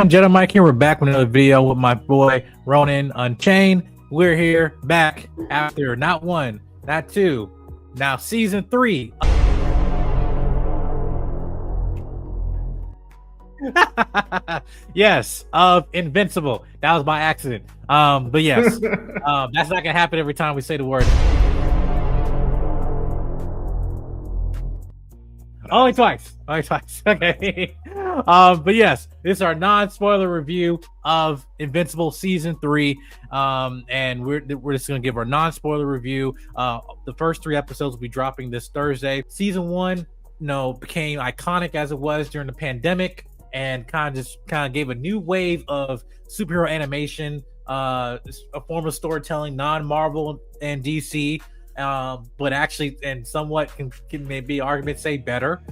Jedi Mike here. We're back with another video with my boy Ronin Unchained. We're here back after not one, not two, now season 3. Yes, of Invincible. That was by accident. But yes, that's not gonna happen every time we say the word. Only twice. Okay. But yes, this is our non-spoiler review of Invincible season 3. And we're just gonna give our non-spoiler review. The first 3 episodes will be dropping this Thursday. Season 1, became iconic as it was during the pandemic, and kind of gave a new wave of superhero animation, a form of storytelling, non-Marvel and DC. But actually, and somewhat can maybe argument say better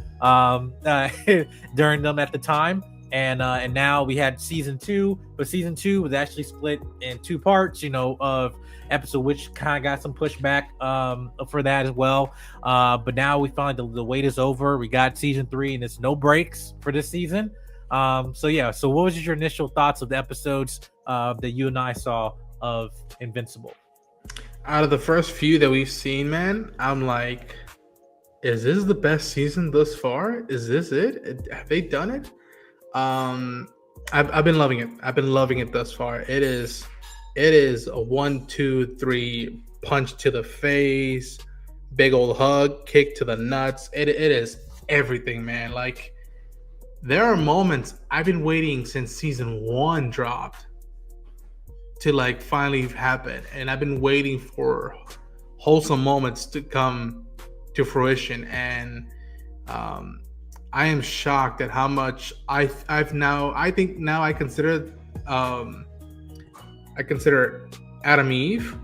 during them at the time, and now we had season 2, but season 2 was actually split in 2 parts, of episode, which kind of got some pushback for that as well. But now we finally the wait is over. We got season 3, and it's no breaks for this season. So what was your initial thoughts of the episodes that you and I saw of Invincible? Out of the first few that we've seen, man, I'm like, is this the best season thus far? Is this it? Have they done it? I've been loving it. I've been loving it thus far. It is a 1, 2, 3 punch to the face, big old hug, kick to the nuts. It is everything, man. Like, there are moments I've been waiting since season 1 dropped to like finally happen, and I've been waiting for wholesome moments to come to fruition, and I am shocked at how much I consider Adam Eve,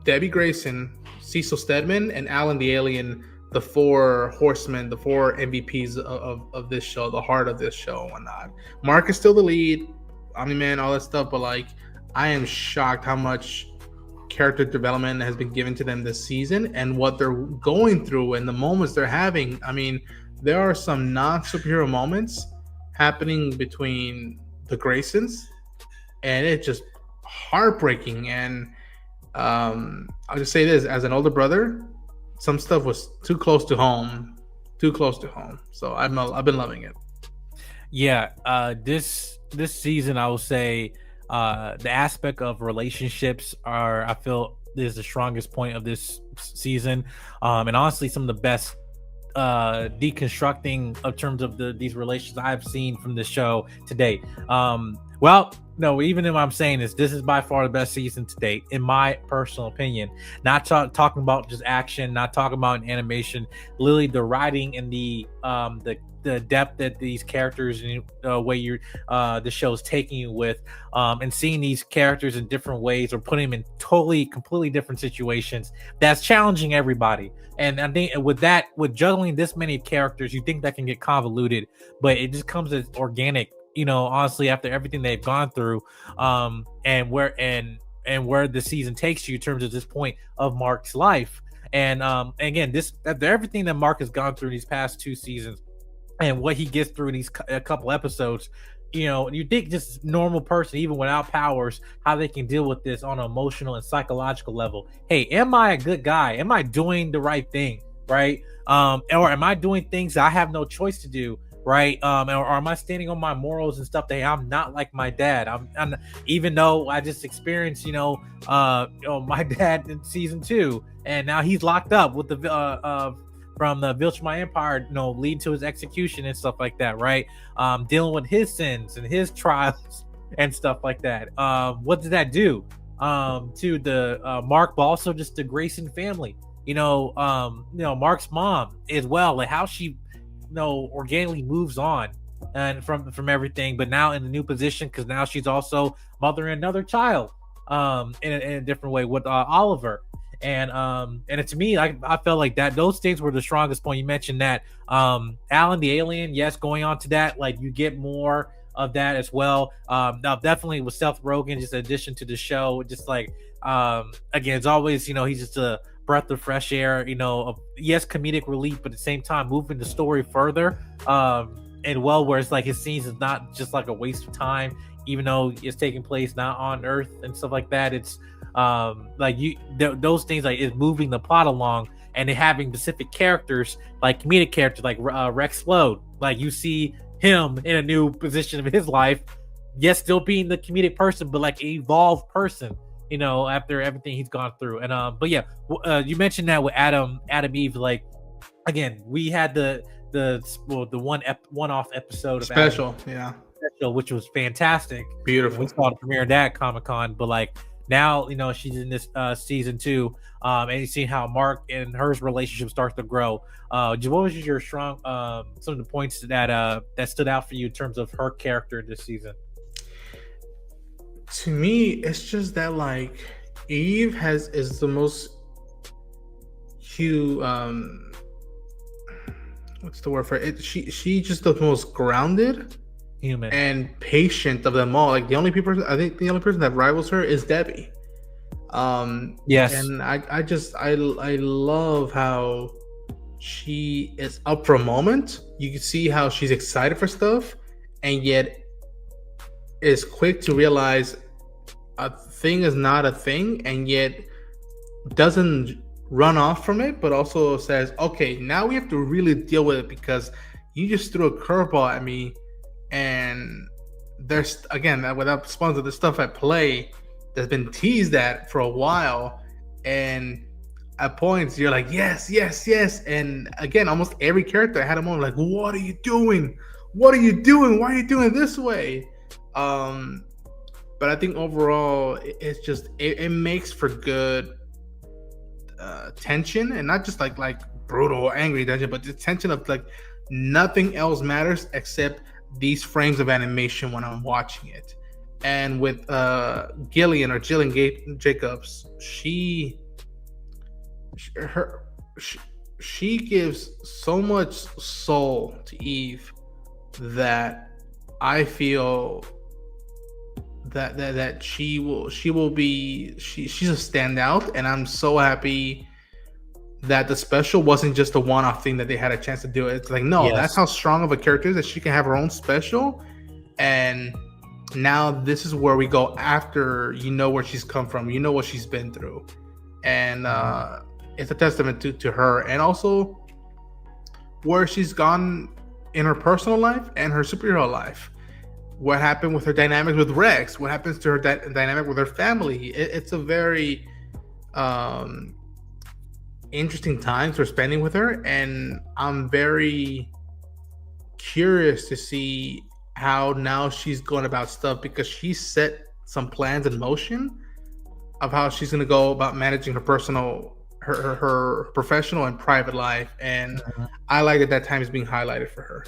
Debbie Grayson, Cecil Stedman, and Alan the Alien, the 4 horsemen, the 4 MVPs of this show, the heart of this show and whatnot. Mark is still the lead, Omni-Man, all that stuff, but like, I am shocked how much character development has been given to them this season, and what they're going through and the moments they're having. I mean, there are some non-superhero moments happening between the Graysons, and it's just heartbreaking. And I'll just say this, as an older brother, some stuff was too close to home. So I've been loving it. Yeah, this season, I will say, the aspect of relationships I feel is the strongest point of this season, and honestly some of the best deconstructing of terms of these relations I've seen from the show to date. Even if I'm saying this is by far the best season to date, in my personal opinion. Not talking about just action, not talking about animation, literally the writing and the depth that these characters and way the show's taking you with, and seeing these characters in different ways, or putting them in completely different situations, that's challenging everybody. And I think with juggling this many characters, you think that can get convoluted, but it just comes as organic, honestly, after everything they've gone through, and where the season takes you in terms of this point of Mark's life. And again, after everything that Mark has gone through these past 2 seasons, and what he gets through in these a couple episodes, you think just normal person, even without powers, how they can deal with this on an emotional and psychological level. Hey, am I a good guy? Am I doing the right thing? Right? Or am I doing things that I have no choice to do? Right? Or am I standing on my morals and stuff that I'm not like my dad? I'm even though I just experienced, my dad in season 2, and now he's locked up with the from the Viltrumian Empire, leading to his execution and stuff like that, right? Dealing with his sins and his trials and stuff like that. What did that do to the Mark, but also just the Grayson family? Mark's mom as well, like how she, organically moves on and from everything, but now in a new position, because now she's also mothering another child in a different way with Oliver. And to me, I felt like that those things were the strongest point. You mentioned that Alan the Alien, yes, going on to that, like you get more of that as well. Now definitely with Seth Rogen, just in addition to the show, just like again, it's always, he's just a breath of fresh air, yes, comedic relief, but at the same time moving the story further. and well, where it's like his scenes is not just like a waste of time, even though it's taking place not on Earth and stuff like that. It's like those things like is moving the plot along, and they having specific characters like comedic characters like Rex Lode. Like you see him in a new position of his life, yes, still being the comedic person, but like an evolved person, you know, after everything he's gone through. And but yeah, you mentioned that with Adam Eve. Like again, we had the one-off episode of special, Adam, special, which was fantastic. Beautiful. We saw the premiere of that at Comic-Con, but like now, you know, she's in this season 2, and you see how Mark and her relationship starts to grow. What was your strong some of the points that stood out for you in terms of her character this season? To me, it's just that like Eve is the most what's the word for it? She just the most grounded, human, and patient of them all. Like the only person that rivals her is Debbie. Yes, and I love how she is up for a moment. You can see how she's excited for stuff, and yet is quick to realize a thing is not a thing, and yet doesn't run off from it, but also says, okay, now we have to really deal with it because you just threw a curveball at me, and there's, again, without sponsor, the stuff at play that's been teased at for a while, and at points you're like, yes, and again, almost every character had a moment like, what are you doing? Why are you doing it this way? But I think overall it's just it makes for good tension, and not just like brutal angry tension, but the tension of like nothing else matters except these frames of animation when I'm watching it. And with Gillian Jacobs, she gives so much soul to Eve that I feel that she's a standout, and I'm so happy that the special wasn't just a one-off thing that they had a chance to do. It's like, no, yes, that's how strong of a character is, that she can have her own special. And now this is where we go after you know where she's come from, you know what she's been through, and it's a testament to her, and also where she's gone in her personal life and her superhero life. What happened with her dynamics with Rex? What happens to her dynamic with her family? It's a very interesting times we're spending with her, and I'm very curious to see how now she's going about stuff, because she set some plans in motion of how she's going to go about managing her professional and private life, and I like that time is being highlighted for her.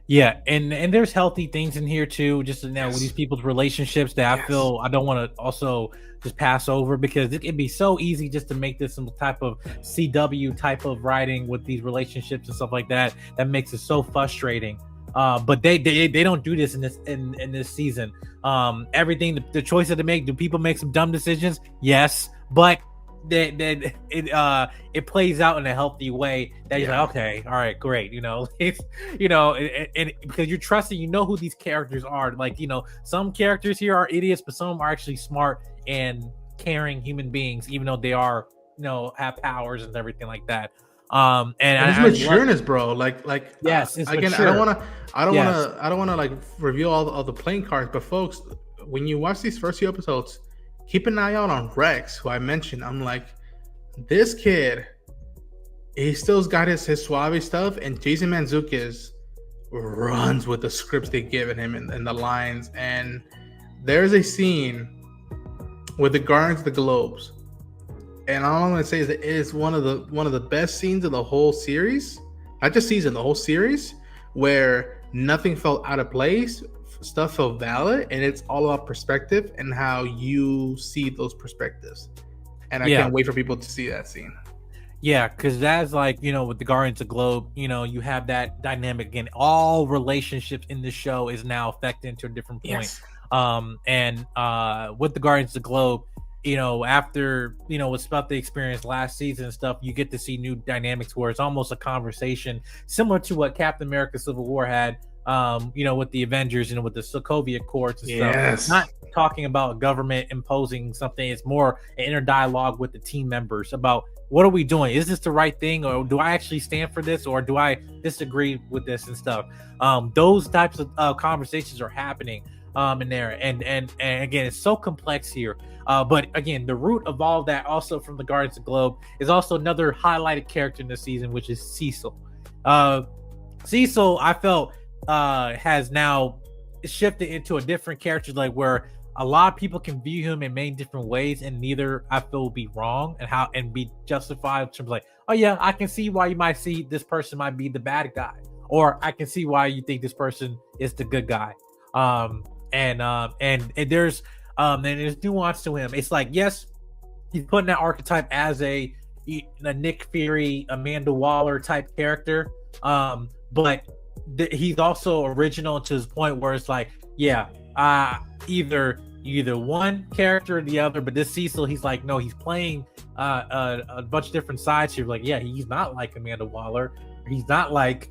Yeah, and there's healthy things in here too, just now with these people's relationships that I feel I don't want to also just pass over, because it can be so easy just to make this some type of CW type of writing with these relationships and stuff like that makes it so frustrating. But they don't do this in this season. Everything, the choice that they make, do people make some dumb decisions? Yes, but it plays out in a healthy way that you're like, okay, all right, great, it's and because you're trusting, who these characters are. Like, some characters here are idiots, but some are actually smart and caring human beings, even though they are have powers and everything like that. And it's matureness, bro. Like yes, it's again, mature. I don't want to like reveal all the playing cards, but folks, when you watch these first few episodes, keep an eye out on Rex, who I mentioned. I'm like, this kid, he still's got his suave stuff, and Jason Mantzoukas runs with the scripts they've given him and the lines. And there's a scene with the Guardians of the Globes, and all I'm going to say is that it is one of the best scenes of the whole series, not just season, the whole series, where nothing felt out of place. Stuff felt valid, and it's all about perspective and how you see those perspectives. And I can't wait for people to see that scene. Yeah, because that's like, with the Guardians of the Globe, you have that dynamic again. All relationships in the show is now affected to a different point. Yes. And with the Guardians of the Globe, after what's about the experience last season and stuff, you get to see new dynamics where it's almost a conversation similar to what Captain America Civil War had with the Avengers and with the Sokovia Accords and stuff. Yes. Not talking about government imposing something. It's more an inner dialogue with the team members about what are we doing? Is this the right thing, or do I actually stand for this, or do I disagree with this and stuff? Those types of conversations are happening in there, and again, it's so complex here. But again, the root of all that, also from the Guardians of the Globe, is also another highlighted character in the season, which is Cecil. Cecil, I felt, has now shifted into a different character, like where a lot of people can view him in many different ways, and neither I feel will be wrong and be justified in terms of like, oh yeah, I can see why you might see this person might be the bad guy, or I can see why you think this person is the good guy. And there's nuance to him. It's like, yes, he's putting that archetype as a Nick Fury, Amanda Waller type character, but he's also original to his point where it's like, yeah, either one character or the other. But this Cecil, he's like, no, he's playing a bunch of different sides here. Like, yeah, he's not like Amanda Waller, he's not like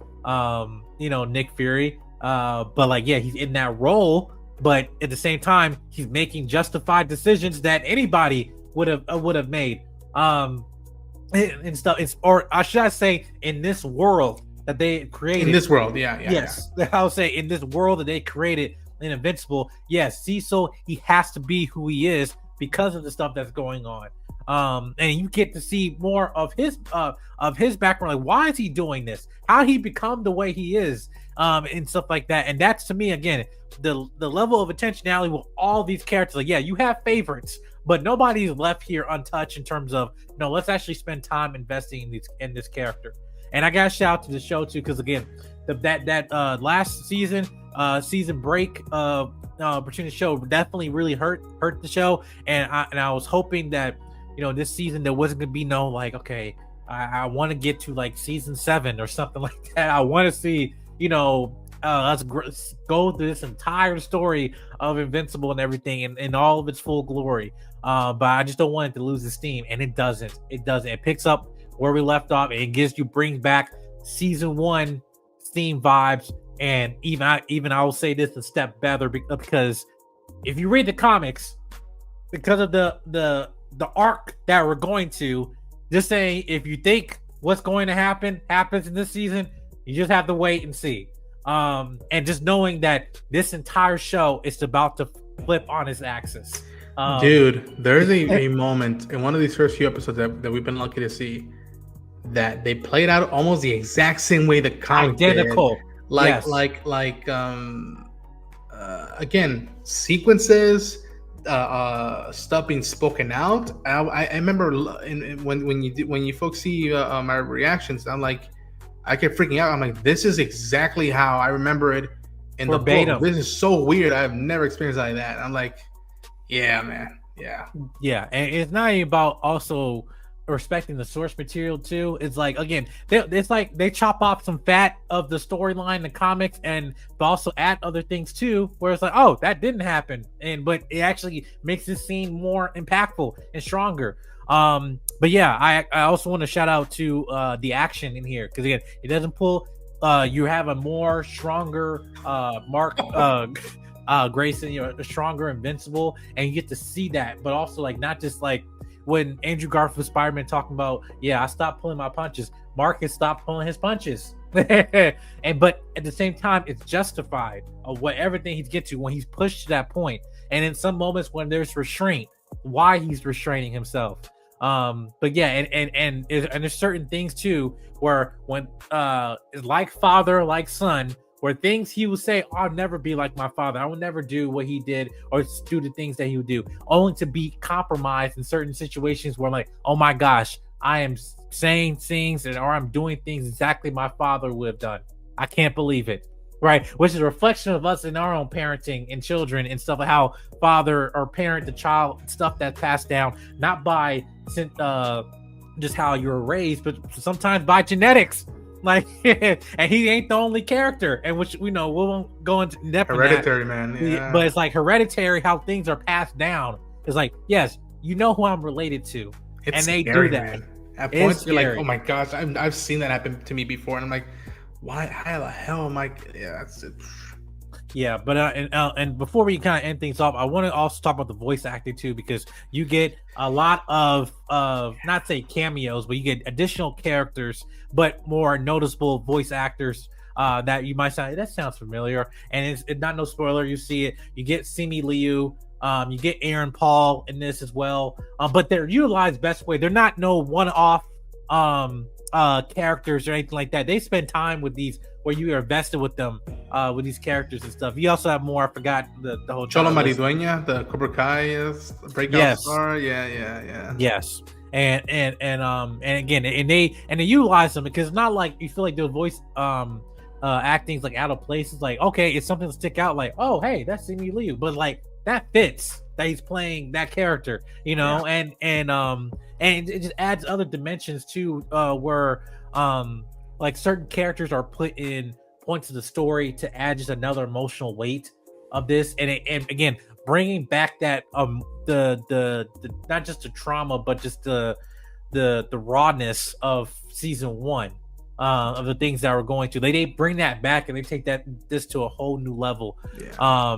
Nick Fury, but like, yeah, he's in that role, but at the same time, he's making justified decisions that anybody would have made, and stuff. Or should I say, in this world that they created. In this world, yes. I would say in this world that they created in Invincible, yes, Cecil, he has to be who he is because of the stuff that's going on. And you get to see more of his background, like why is he doing this? How he become the way he is, and stuff like that. And that's, to me, again, the level of intentionality with all these characters. Like, yeah, you have favorites, but nobody's left here untouched in terms of, no, let's actually spend time investing in this character. And I got to shout out to the show too, because again, that last season break opportunity show definitely really hurt the show. And I was hoping that this season there wasn't gonna be no like, okay, I want to get to like season 7 or something like that. I want to see let's go through this entire story of Invincible and everything in all of its full glory. But I just don't want it to lose its steam, and it doesn't. It picks up where we left off, and it brings back season 1 theme vibes, and even I will say this a step better, because if you read the comics, because of the arc that we're going to, just saying, if you think what's going to happens in this season, you just have to wait and see. And just knowing that this entire show is about to flip on its axis. Dude, there's a moment in one of these first few episodes that we've been lucky to see that they played out almost the exact same way the comic identical did. Again, sequences, stuff being spoken out. I remember when you folks see my reactions, I'm like, I kept freaking out. I'm like, this is exactly how I remember it in the book. This is so weird. I've never experienced like that. I'm like, yeah, man. Yeah. And it's not even about also respecting the source material too. It's like, again, it's like they chop off some fat of the storyline, the comics, but also add other things too, where it's like, oh, that didn't happen, but it actually makes this scene more impactful and stronger. But yeah, I also want to shout out to the action in here, because again, it doesn't pull. You have a more stronger Mark Grayson, a stronger Invincible, and you get to see that, but also like not just like when Andrew Garfield Spider-Man talking about, yeah, I stopped pulling my punches. Mark has stopped pulling his punches, but at the same time, it's justified of what everything he's get to when he's pushed to that point, and in some moments when there's restraint, why he's restraining himself. But yeah, and there's certain things too where when like father, like son, where things he would say, I'll never be like my father. I will never do what he did or do the things that he would do, only to be compromised in certain situations where like, oh my gosh, I am saying things or I'm doing things exactly my father would have done. I can't believe it. Right, which is a reflection of us in our own parenting and children and stuff, like how father or parent the child, stuff that's passed down, not by just how you were raised, but sometimes by genetics. Like, and he ain't the only character, and which we know we won't go into depth. Hereditary, man. Yeah. But it's like hereditary, how things are passed down. It's like, yes, you know who I'm related to, and they scary, do that. Man. At points, you're like, oh my gosh, I've seen that happen to me before, and I'm like, Why? How the hell am I? Yeah, that's it. Yeah, but and before we kind of end things off, I want to also talk about the voice acting too, because you get a lot of not say cameos, but you get additional characters, but more noticeable voice actors that you might say that sounds familiar, and it's not no spoiler. You see it, you get Simi Liu, you get Aaron Paul in this as well, but they're utilized best way. They're not no one-off characters or anything like that. They spend time with these where you are invested with them with these characters and stuff. You also have more. I forgot the whole Cholo list. Maridueña, the Cobra Kai breakout star. Yeah. Yes. And again, and they utilize them because it's not like you feel like their voice acting's like out of place. It's like, okay, it's something to stick out, like, oh hey, that's Simi Liu, but like that fits that he's playing that character, you know. Yeah. And it just adds other dimensions to where like certain characters are put in points of the story to add just another emotional weight of this, and again bringing back that the not just the trauma, but just the rawness of season one, of the things that we're going to. They bring that back and they take this to a whole new level. Yeah.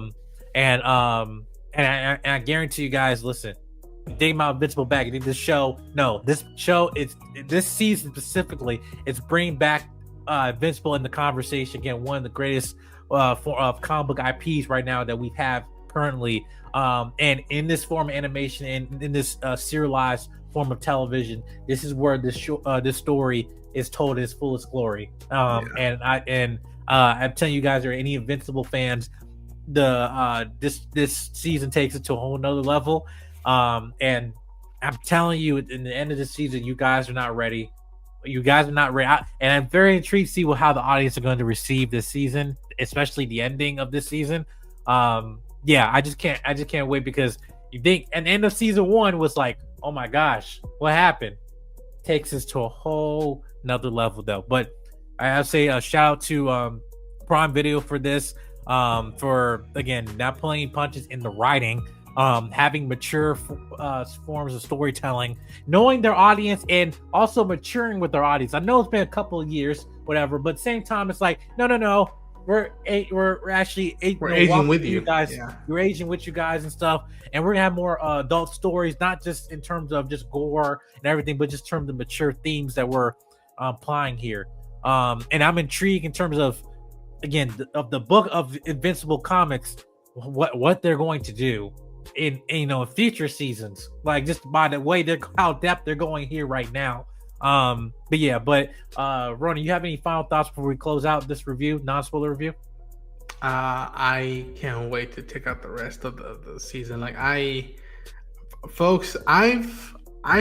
And I guarantee you guys, listen, think about Invincible back. This show, it's this season specifically, it's bringing back Invincible in the conversation again. One of the greatest of comic book IPs right now that we have currently, and in this form of animation and in this serialized form of television, this is where this story is told in its fullest glory. And I'm telling you guys, are any Invincible fans, this season takes it to a whole nother level. And I'm telling you, in the end of the season, you guys are not ready. You guys are not ready. And I'm very intrigued to see how the audience are going to receive this season, especially the ending of this season. Yeah, I just can't wait, because you think an end of season one was like, oh my gosh, what happened? Takes us to a whole nother level though. But I have to say a shout out to Prime Video for this, for again not pulling punches in the writing, having mature forms of storytelling, knowing their audience, and also maturing with their audience. I know it's been a couple of years, whatever, but at the same time, it's like, no, we're actually aging with you guys. Yeah. We're aging with you guys and stuff, and we're gonna have more adult stories, not just in terms of just gore and everything, but just in terms of mature themes that we're applying here. And I'm intrigued in terms of, again, of the book of Invincible comics, what they're going to do in future seasons, like just by the way how depth they're going here right now. But Ronin, you have any final thoughts before we close out this review, non-spoiler review? I can't wait to check out the rest of the season. Like I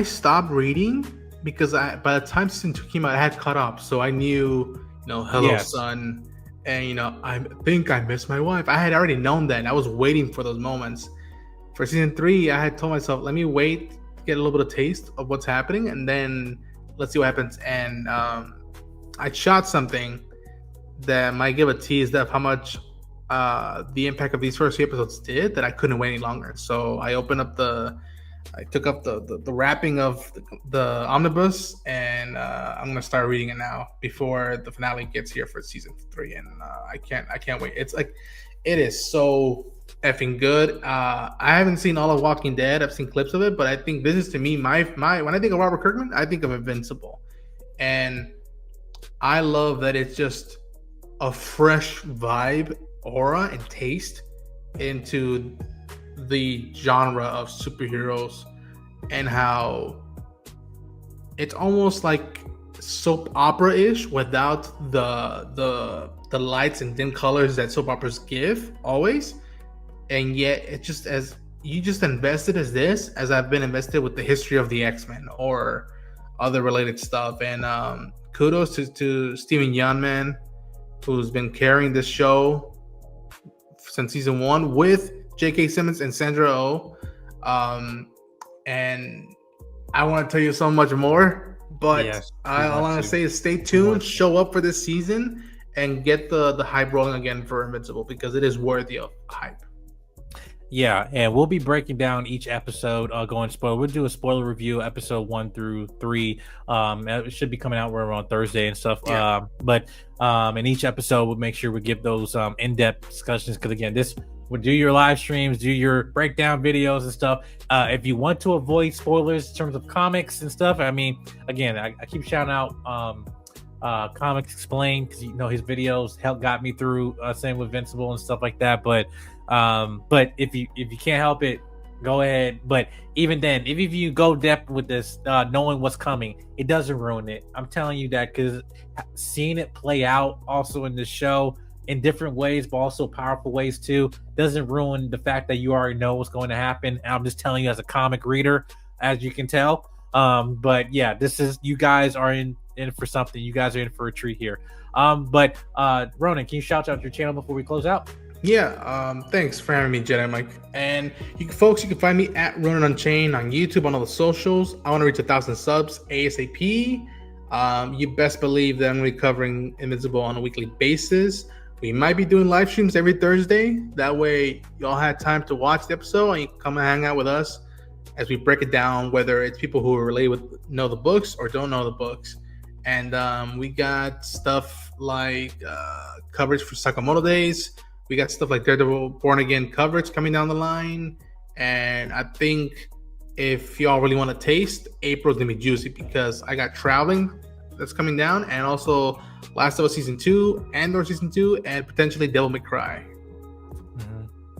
stopped reading because by the time season 2 came out, I had caught up, so I knew, hello, yes, son, and I think I miss my wife. I had already known that, and I was waiting for those moments. For season 3, I had told myself, let me wait, get a little bit of taste of what's happening, and then let's see what happens. And I shot something that might give a tease of how much the impact of these first few episodes did, that I couldn't wait any longer. So I took up the wrapping of the omnibus, and I'm gonna start reading it now before the finale gets here for season 3. And I can't wait. It's like, it is so effing good. I haven't seen all of Walking Dead. I've seen clips of it, but I think this is, to me, my when I think of Robert Kirkman, I think of Invincible. And I love that it's just a fresh vibe, aura, and taste into the genre of superheroes, and how it's almost like soap opera-ish without the lights and dim colors that soap operas give always. And yet it's just as you just invested as I've been invested with the history of the X-Men or other related stuff. And kudos to Steven Yeun, man, who's been carrying this show since season 1 with J.K. Simmons and Sandra Oh. And I want to tell you so much more, but yes, all I want to say is stay tuned, show up for this season, and get the hype rolling again for Invincible, because it is worthy of hype. Yeah, and we'll be breaking down each episode, going spoiler. We'll do a spoiler review, episode 1 through 3. It should be coming out on Thursday and stuff. Yeah. But in each episode, we'll make sure we give those in-depth discussions, because again, this would do your live streams, do your breakdown videos and stuff. If you want to avoid spoilers in terms of comics and stuff, I mean, again, I keep shouting out Comics Explained, because his videos got me through, same with Invincible and stuff like that. But if you can't help it, go ahead. But even then, if you go depth with this, knowing what's coming, it doesn't ruin it. I'm telling you that, because seeing it play out also in the show in different ways, but also powerful ways too, doesn't ruin the fact that you already know what's going to happen. And I'm just telling you as a comic reader, as you can tell. But yeah, you guys are in for something. You guys are in for a treat here. But Ronin, can you shout out your channel before we close out? Yeah, thanks for having me, Jedi Mike. And you can find me at Ronin Unchained on YouTube, on all the socials. I want to reach 1,000 subs ASAP. You best believe that I'm going to be covering Invincible on a weekly basis. We might be doing live streams every Thursday. That way, y'all have time to watch the episode and you can come and hang out with us as we break it down, whether it's people who are know the books or don't know the books. And we got stuff like coverage for Sakamoto Days. We got stuff like Daredevil Born Again coverage coming down the line. And I think if y'all really want to taste, April's going to be juicy, because I got Traveling that's coming down, and also Last of Us Season 2, Andor Season 2, and potentially Devil May Cry.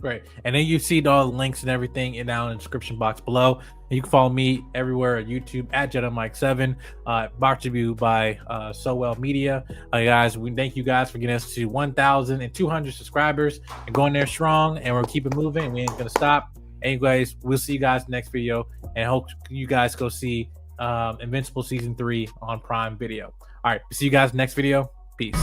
Right. And then you see all the links and everything down in the description box below. And you can follow me everywhere at YouTube at JediMike7, brought to you by So Well Media. Guys, we thank you guys for getting us to 1,200 subscribers and going there strong. And we're keeping moving. We ain't going to stop. Anyways, we'll see you guys in the next video. And hope you guys go see Invincible Season 3 on Prime Video. All right. See you guys next video. Peace.